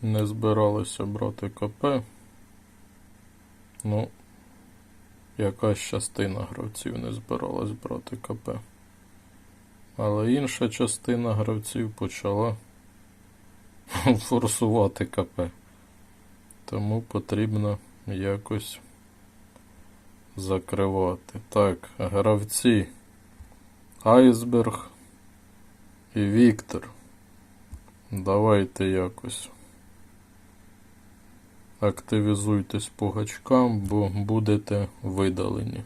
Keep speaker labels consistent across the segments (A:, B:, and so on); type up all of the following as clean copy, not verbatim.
A: не збиралися брати КП. Ну, якась частина гравців не збиралась брати КП. Але інша частина гравців почала форсувати КП. Тому потрібно якось закривати. Так, гравці Айсберг і Віктор. Давайте якось активізуйтесь по гачкам, бо будете видалені.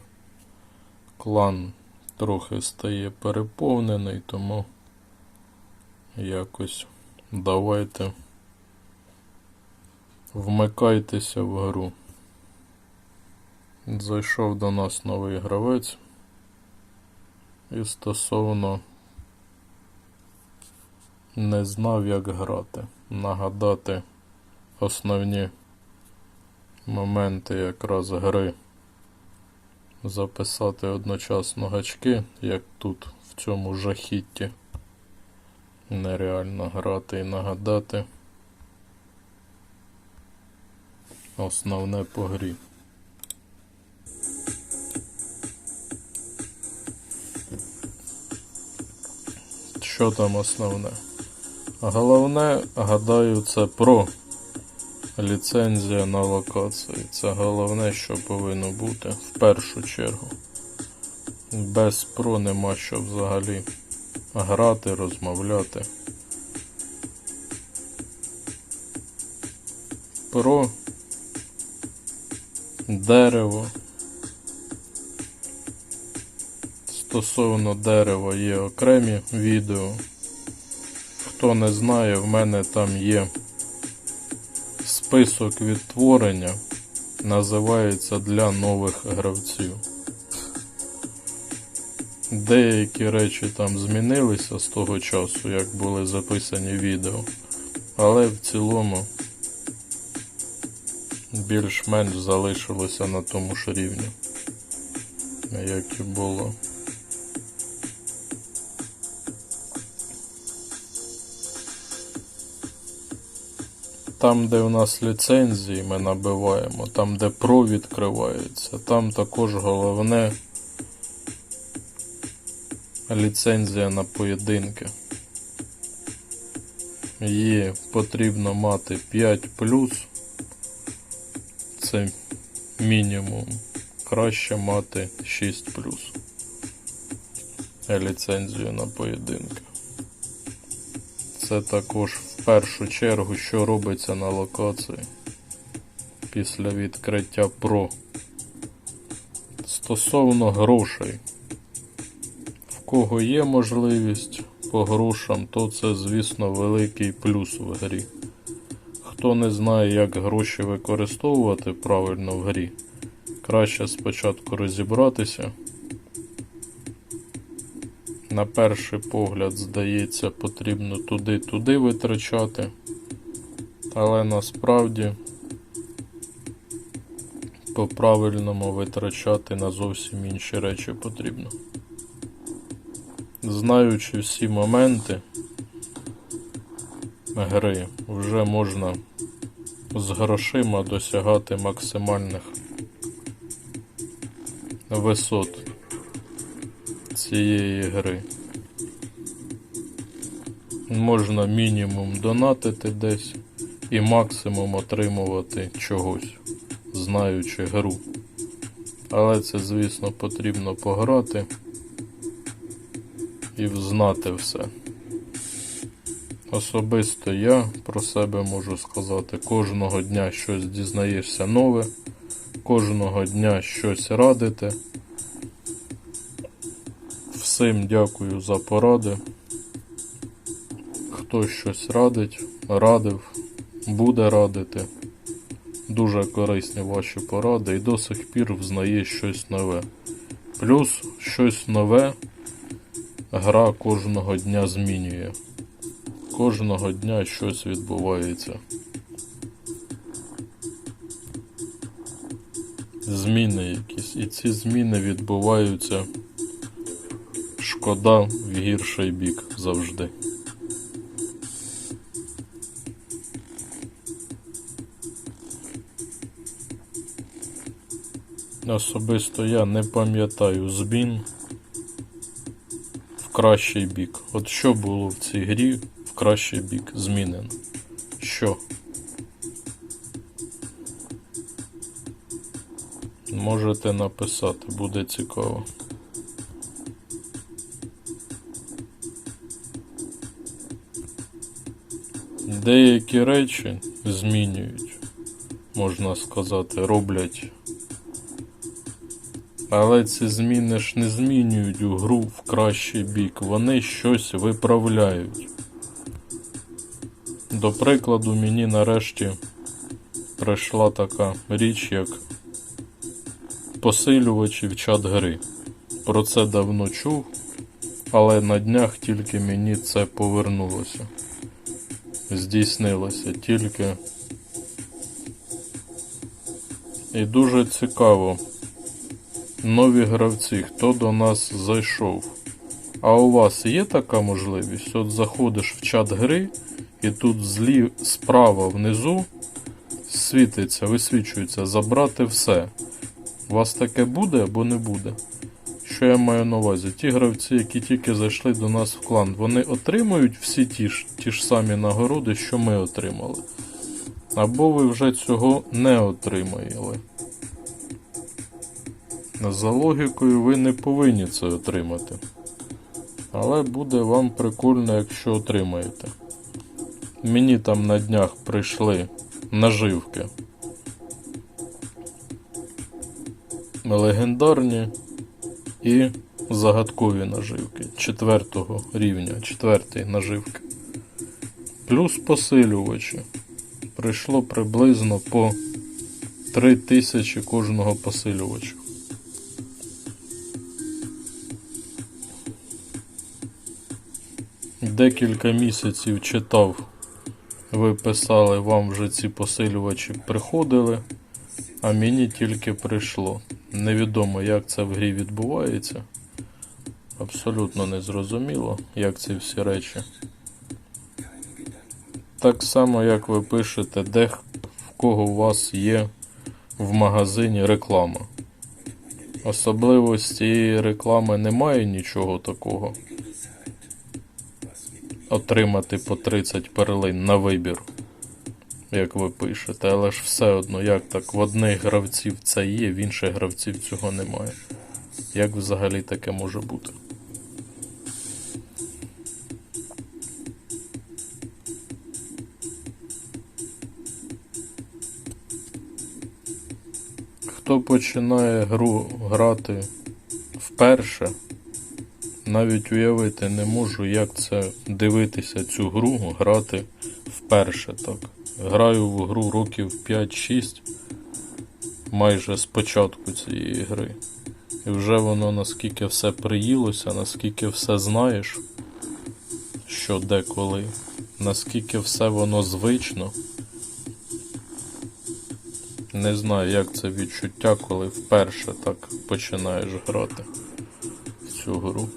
A: Клан трохи стає переповнений, тому якось давайте вмикайтеся в гру. Зайшов до нас новий гравець. І стосовно не знав, як грати. Нагадати основні моменти якраз гри. Записати одночасно гачки, як тут в цьому жахітті. Нереально грати і нагадати основне по грі. Що там основне? Головне, гадаю, це про ліцензія на локації. Це головне, що повинно бути в першу чергу. Без про нема що взагалі грати, розмовляти. Про дерево. Стосовно дерева є окремі відео. Хто не знає, в мене там є список відтворення, називається для нових гравців. Деякі речі там змінилися з того часу, як були записані відео, але в цілому більш-менш залишилося на тому ж рівні, як і було. Там, де у нас ліцензії, ми набиваємо, там, де про відкривається, там також головне ліцензія на поєдинки. Її потрібно мати 5+, це мінімум. Краще мати 6+. Ліцензію на поєдинки. Це також в першу чергу, що робиться на локації після відкриття про. Стосовно грошей. В кого є можливість по грошам, то це, звісно, великий плюс в грі. Хто не знає, як гроші використовувати правильно в грі, краще спочатку розібратися. На перший погляд, здається, потрібно туди витрачати, але насправді по-правильному витрачати на зовсім інші речі потрібно. Знаючи всі моменти гри, вже можна з грошима досягати максимальних висот цієї гри. Можна мінімум донатити десь і максимум отримувати чогось, знаючи гру. Але це, звісно, потрібно пограти і взнати все. Особисто я про себе можу сказати, кожного дня щось дізнаєшся нове, кожного дня щось радите. Всім дякую за поради. Хто щось радить, радив, буде радити. Дуже корисні ваші поради і до сих пір взнає щось нове. Плюс щось нове гра кожного дня змінює. Кожного дня щось відбувається. Зміни якісь. І ці зміни відбуваються, шкода, в гірший бік завжди. Особисто я не пам'ятаю змін в кращий бік. От що було в цій грі в кращий бік змінено? Що? Можете написати, буде цікаво. Деякі речі змінюють, можна сказати, роблять. Але ці зміни ж не змінюють гру в кращий бік, вони щось виправляють. До прикладу, мені нарешті прийшла така річ, як посилювачі в чат гри. Про це давно чув, але на днях тільки мені це повернулося. Здійснилося тільки. І дуже цікаво. Нові гравці, хто до нас зайшов. А у вас є така можливість? От заходиш в чат гри, і тут справа внизу світиться, висвічується забрати все. У вас таке буде або не буде? Що я маю на увазі? Ті гравці, які тільки зайшли до нас в клан, вони отримують всі ті ж самі нагороди, що ми отримали? Або ви вже цього не отримали? За логікою ви не повинні це отримати. Але буде вам прикольно, якщо отримаєте. Мені там на днях прийшли наживки. Легендарні і загадкові наживки. 4-го рівня, 4-ї наживки. Плюс посилювачі. Прийшло приблизно по 3000 кожного посилювача. Декілька місяців читав, ви писали, вам вже ці посилювачі приходили, а мені тільки прийшло. Невідомо, як це в грі відбувається. Абсолютно незрозуміло, як ці всі речі. Так само, як ви пишете, де в кого у вас є в магазині реклама. Особливо з цієї реклами немає нічого такого. Отримати по 30 перлин на вибір, як ви пишете, але ж все одно, як так, в одних гравців це є, в інших гравців цього немає. Як взагалі таке може бути? Хто починає гру грати вперше, навіть уявити не можу, як це дивитися цю гру, грати вперше, так. Граю в гру років 5-6, майже з початку цієї гри. І вже воно наскільки все приїлося, наскільки все знаєш, що де коли, наскільки все воно звично. Не знаю, як це відчуття, коли вперше так починаєш грати в цю гру.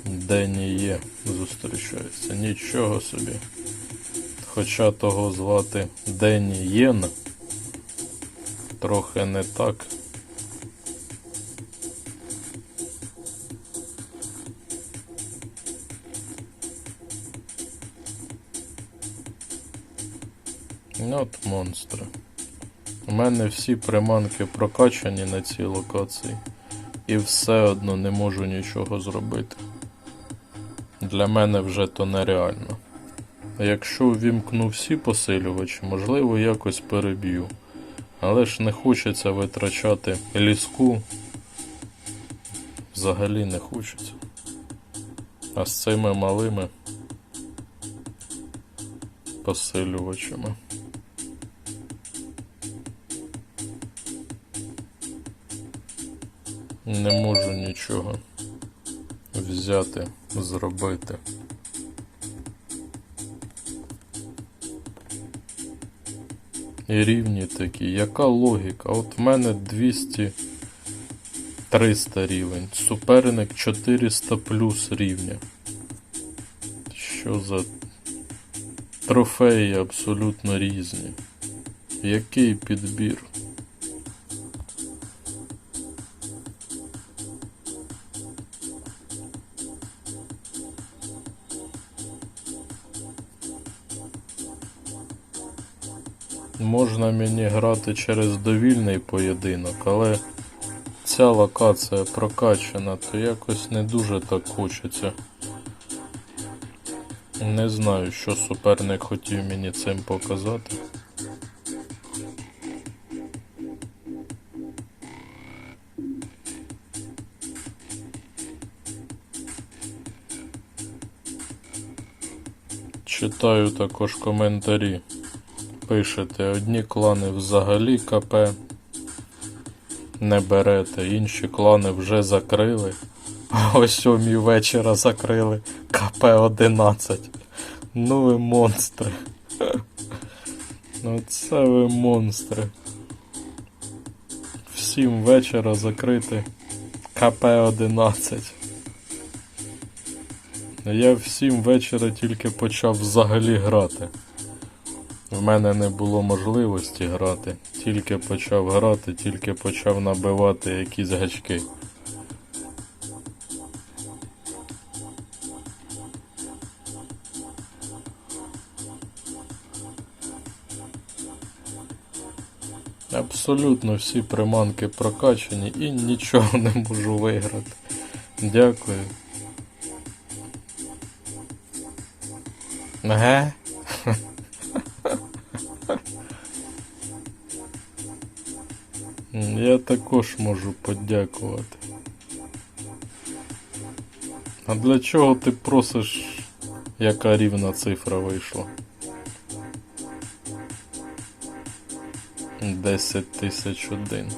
A: Денні є, зустрічається. Нічого собі. Хоча того звати Денні Єн, трохи не так. От монстри. У мене всі приманки прокачані на цій локації. І все одно не можу нічого зробити. Для мене вже то нереально. Якщо ввімкну всі посилювачі, можливо, якось переб'ю. Але ж не хочеться витрачати ліску. Взагалі не хочеться. А з цими малими посилювачами не можу нічого взяти, зробити. І рівні такі. Яка логіка? От в мене 200 300 рівень. Суперник 400 плюс рівня. Що за трофеї абсолютно різні. Який підбір? Можна мені грати через довільний поєдинок, але ця локація прокачана, то якось не дуже так хочеться. Не знаю, що суперник хотів мені цим показати. Читаю також коментарі. Пишете, одні клани взагалі КП не берете, інші клани вже закрили. А о 7 вечора закрили КП 11. Ну ви монстри. Ну це ви монстри. В 7 вечора закрити КП 11. Я в 7 вечора тільки почав взагалі грати. В мене не було можливості грати. Тільки почав грати, тільки почав набивати якісь гачки. Абсолютно всі приманки прокачані і нічого не можу виграти. Дякую. Ге? Я також можу подякувати. А для чого ти просиш, яка рівна цифра вийшла? 10 001.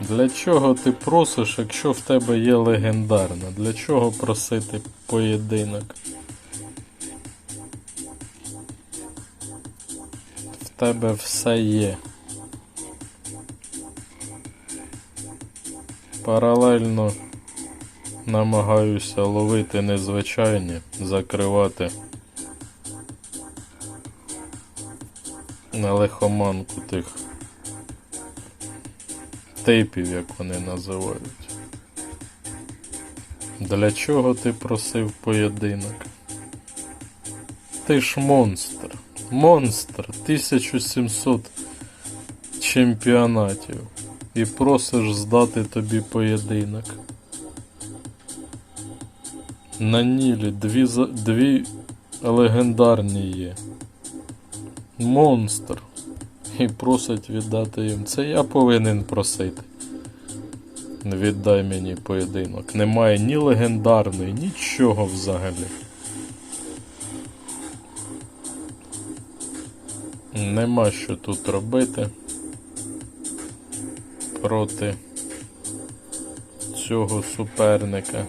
A: Для чого ти просиш, якщо в тебе є легендарна? Для чого просити поєдинок? В тебе все є. Паралельно намагаюся ловити незвичайні, закривати на лихоманку тих типів, як вони називають. Для чого ти просив поєдинок? Ти ж монстр. Монстр. 1700 чемпіонатів. І просиш здати тобі поєдинок. На Нілі дві легендарні є. Монстр. І просить віддати їм. Це я повинен просити. Віддай мені поєдинок. Немає ні легендарної, нічого взагалі. Нема що тут робити проти цього суперника.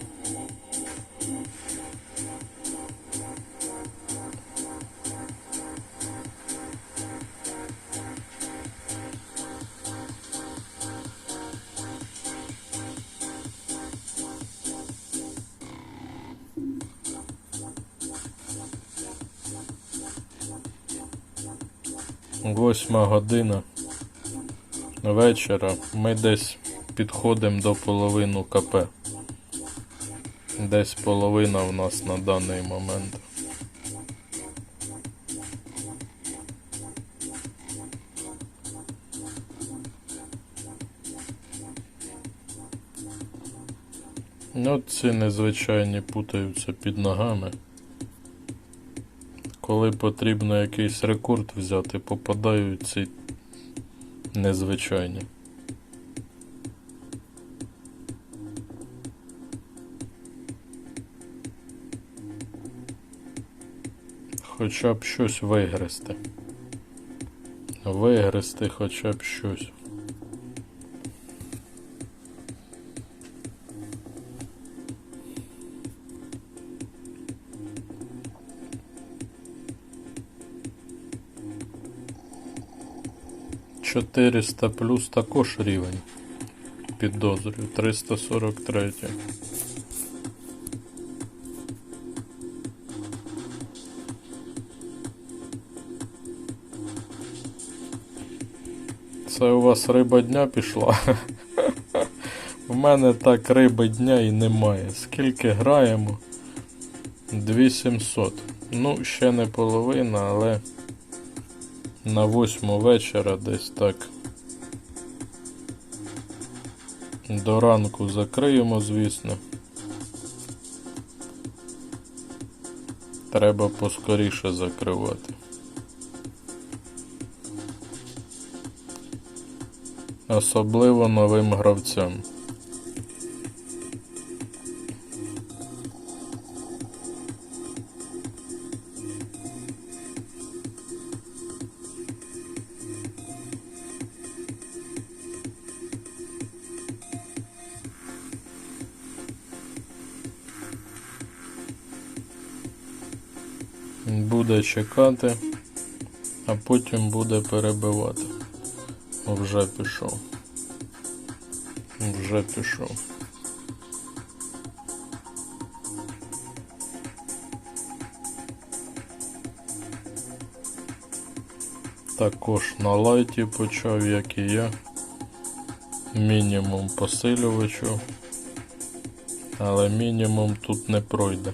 A: Восьма година вечора. Ми десь підходимо до половини КП. Десь половина в нас на даний момент. Ну, ці незвичайні путаються під ногами. Коли потрібно якийсь рекорд взяти, попадають ці незвичайні. Хоча б щось вигризти. Вигризти хоча б щось. «400 плюс» також рівень. підозрюю. 343. Це у вас риба дня пішла? В мене так риби дня і немає. Скільки граємо? 2700. Ну, ще не половина, але на 8 вечора десь так. До ранку закриємо, звісно. Треба поскоріше закривати. Особливо новим гравцям. Буде чекати, а потім буде перебивати. Вже пішов. Вже пішов. Також на лайті почав, як і я. Мінімум посилювачу. Але мінімум тут не пройде.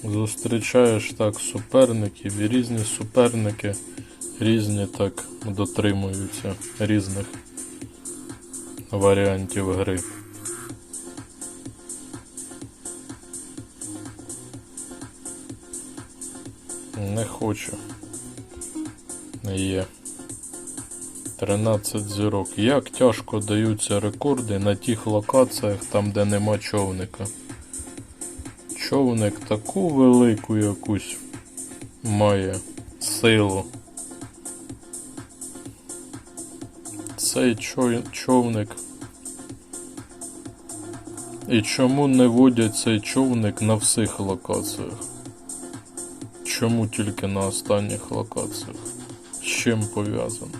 A: Зустрічаєш так суперників, і різні суперники різні так дотримуються різних варіантів гри. Не хочу. Є. 13 зірок. Як тяжко даються рекорди на тих локаціях, там де нема човника. Човник таку велику якусь має силу. Цей човник. І чому не водять цей човник на всіх локаціях? Чому тільки на останніх локаціях? З чим пов'язано?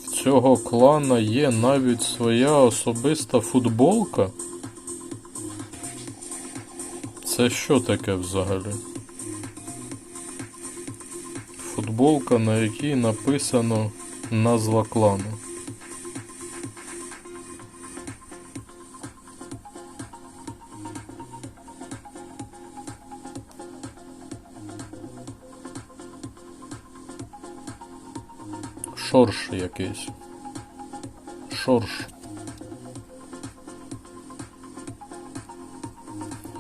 A: В цього клана є навіть своя особиста футболка? Це що таке взагалі? Футболка, на якій написано назва клану. Шорш якийсь. Шорш.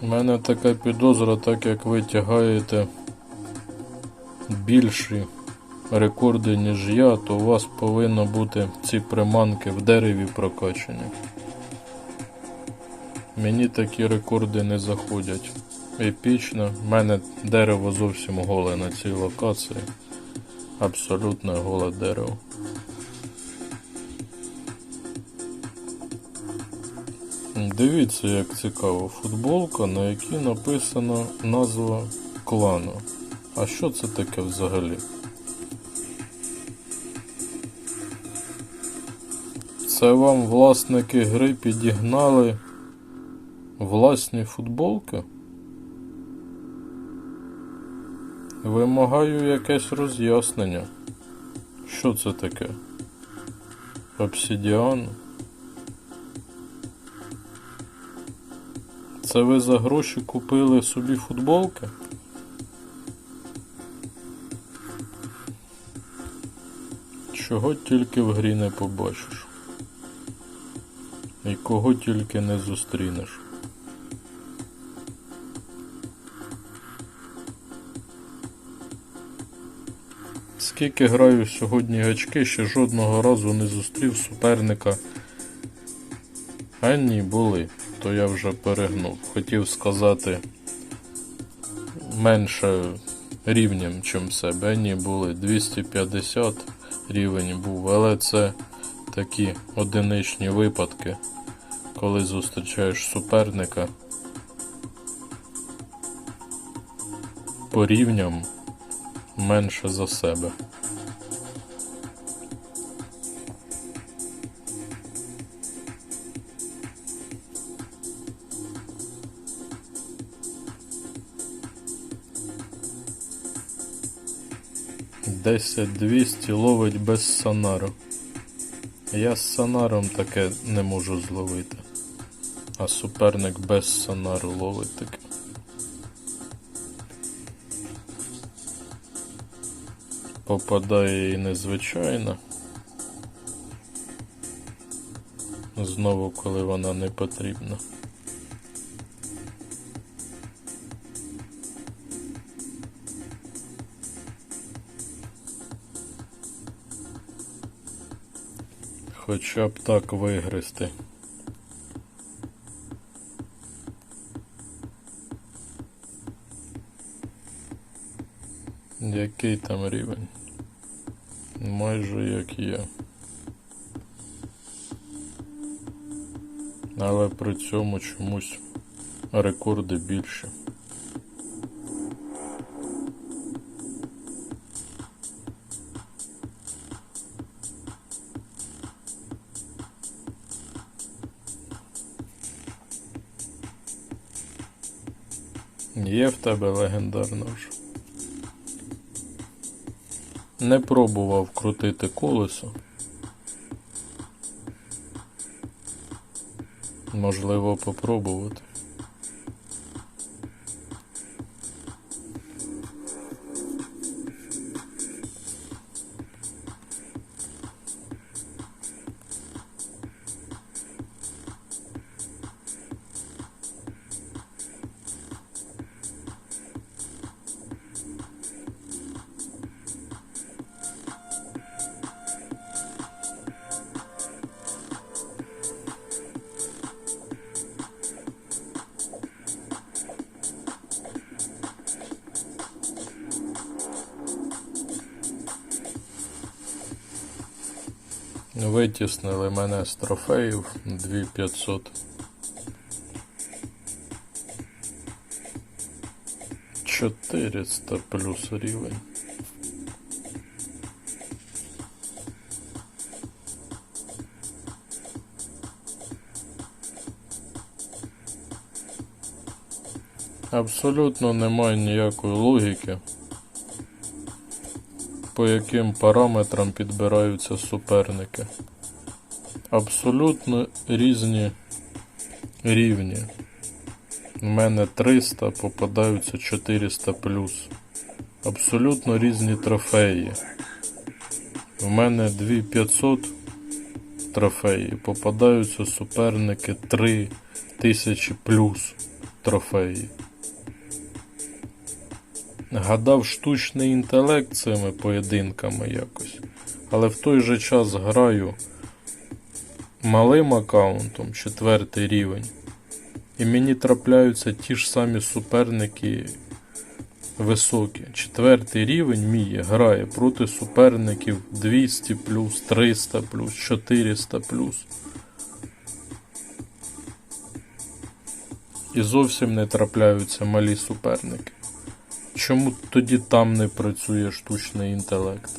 A: У мене така підозра, так як ви тягаєте більші рекорди, ніж я, то у вас повинно бути ці приманки в дереві прокачані. Мені такі рекорди не заходять. Епічно. У мене дерево зовсім голе на цій локації. Абсолютно голе дерево. Дивіться, як цікаво. Футболка, на якій написано назва клану. А що це таке взагалі? Це вам власники гри підігнали власні футболки? Вимагаю якесь роз'яснення. Що це таке? Обсидіан? Це ви за гроші купили собі футболки? Чого тільки в грі не побачиш. І кого тільки не зустрінеш. Скільки граю сьогодні гачки, ще жодного разу не зустрів суперника. А ні, були. То я вже перегнув. Хотів сказати менше рівнем, чим себе. А ні, були 250 рівень був, але це такі одиничні випадки, коли зустрічаєш суперника по рівням менше за себе. $10-200 ловить без сонару. Я з сонаром таке не можу зловити, а суперник без сонару ловить таке. Попадає і незвичайно. Знову, коли вона не потрібна. Хоча б так вигризти. Який там рівень? Майже як я. Але при цьому чомусь рекорди більші. Є в тебе легендарна вже? Не пробував крутити колесо. Можливо, попробувати. Витіснили мене з трофеїв 2500. 400 плюс рівень. Абсолютно немає ніякої логіки, по яким параметрам підбираються суперники. Абсолютно різні рівні. У мене 300, попадаються 400 плюс. Абсолютно різні трофеї. У мене 2500 трофеї, попадаються суперники 3000 плюс трофеї. Гадав штучний інтелект цими поєдинками якось, але в той же час граю малим аккаунтом, 4-й рівень, і мені трапляються ті ж самі суперники високі. 4-й рівень мій грає проти суперників 200 плюс, 300 плюс, 400 плюс. І зовсім не трапляються малі суперники. Чому тоді там не працює штучний інтелект?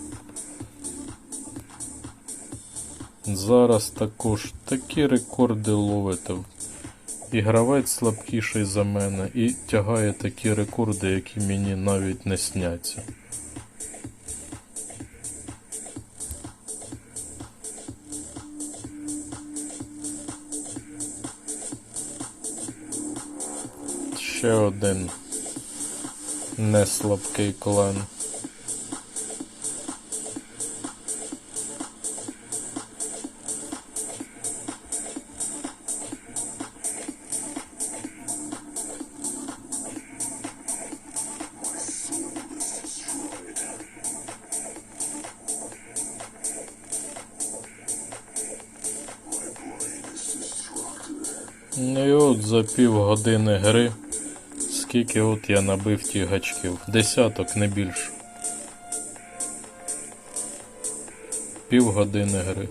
A: Зараз також такі рекорди ловите. І гравець слабкіший за мене, і тягає такі рекорди, які мені навіть не сняться. Ще один неслабкий клан. І от за півгодини гри, скільки от я набив тих гачків, 10, не більше. півгодини гри.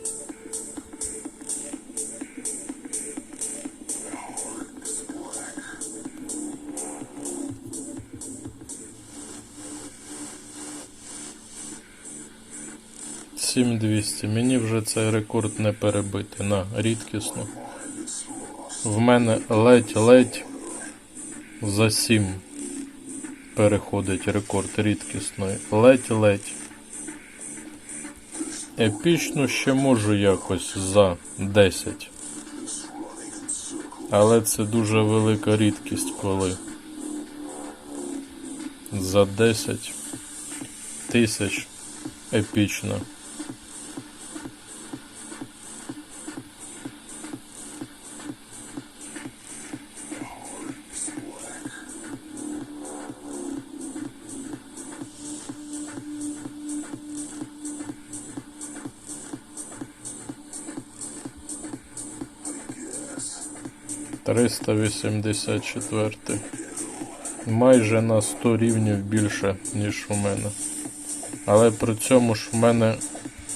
A: $7200. Мені вже цей рекорд не перебити на рідкісну. В мене ледь-ледь за 7 переходить рекорд рідкісної. Ледь-ледь. Епічну ще можу якось за 10. Але це дуже велика рідкість, коли за 10 тисяч епічна. $384. Майже на 100 рівнів більше, ніж у мене. Але при цьому ж в мене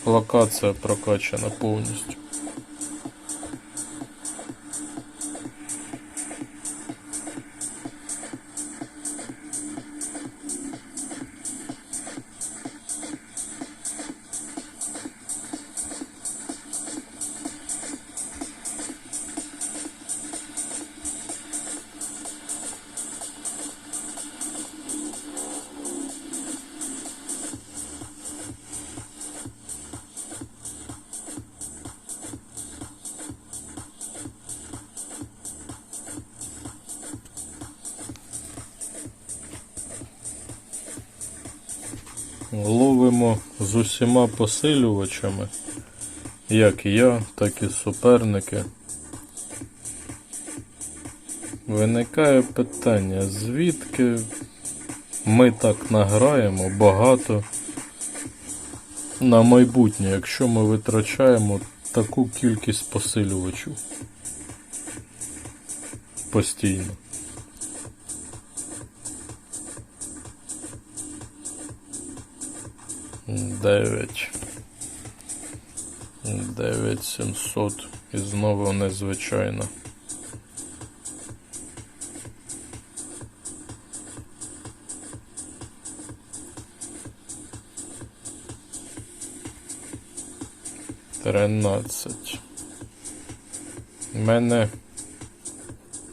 A: локація прокачана повністю. Ловимо з усіма посилювачами, як і я, так і суперники. Виникає питання, звідки ми так награємо багато на майбутнє, якщо ми витрачаємо таку кількість посилювачів постійно. Дев'ять 9700 і знову незвичайно. $13. У мене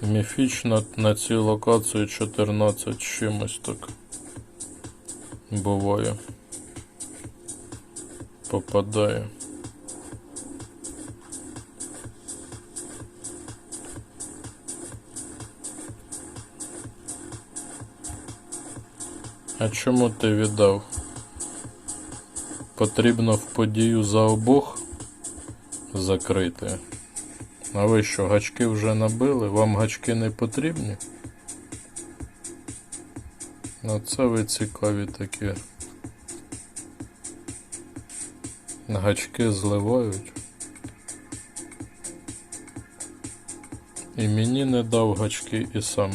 A: міфічно на цій локації 14 чимось так буває. Попадає. А чому ти віддав? Потрібно в подію за обох закрити. А ви що, гачки вже набили? Вам гачки не потрібні? Ну це ви цікаві такі. Гачки зливають. І мені не дав гачки і сам.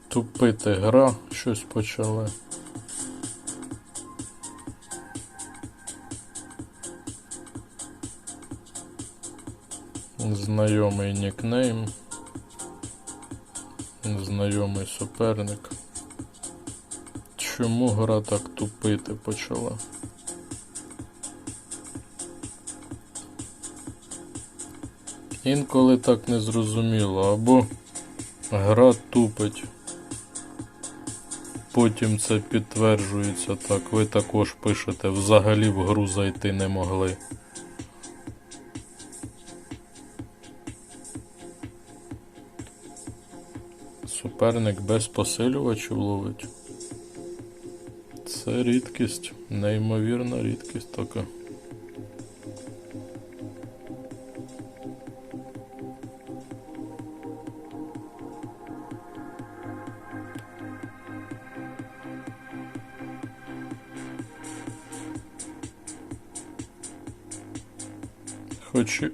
A: Тупити гра, щось почала. Знайомий нікнейм. Знайомий суперник. Чому гра так тупити почала? Інколи так не зрозуміло, або гра тупить, потім це підтверджується так, ви також пишете, взагалі в гру зайти не могли. Суперник без посилювачів ловить. Це рідкість, неймовірна рідкість така.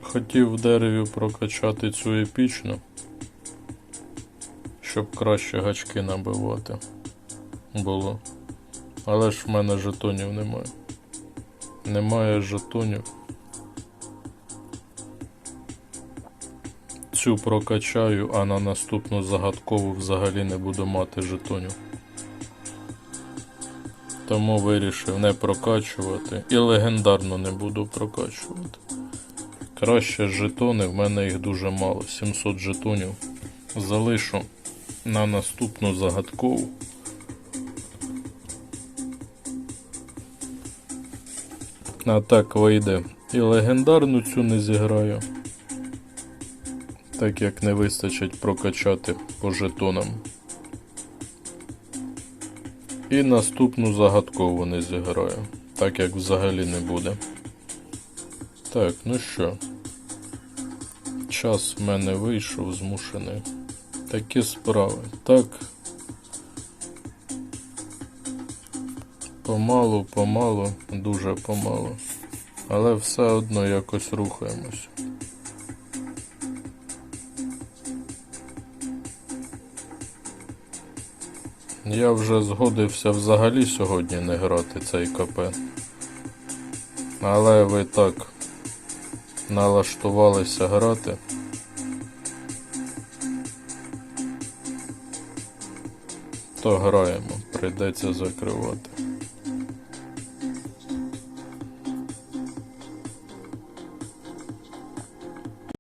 A: Хотів в дереві прокачати цю епічну, щоб краще гачки набивати було. Але ж в мене жетонів немає. Немає жетонів. Цю прокачаю, а на наступну загадкову взагалі не буду мати жетонів. Тому вирішив не прокачувати. І легендарну не буду прокачувати. Краще жетони, в мене їх дуже мало. 700 жетонів. Залишу на наступну загадкову. А так вийде. І легендарну цю не зіграю. Так як не вистачить прокачати по жетонам. І наступну загадкову не зіграю. Так як взагалі не буде. Так, ну що. Час в мене вийшов змушений. Такі справи. Так. Помалу, дуже помалу. Але все одно якось рухаємось. Я вже згодився взагалі сьогодні не грати цей КП. Але ви так налаштувалися грати. То граємо, прийдеться закривати.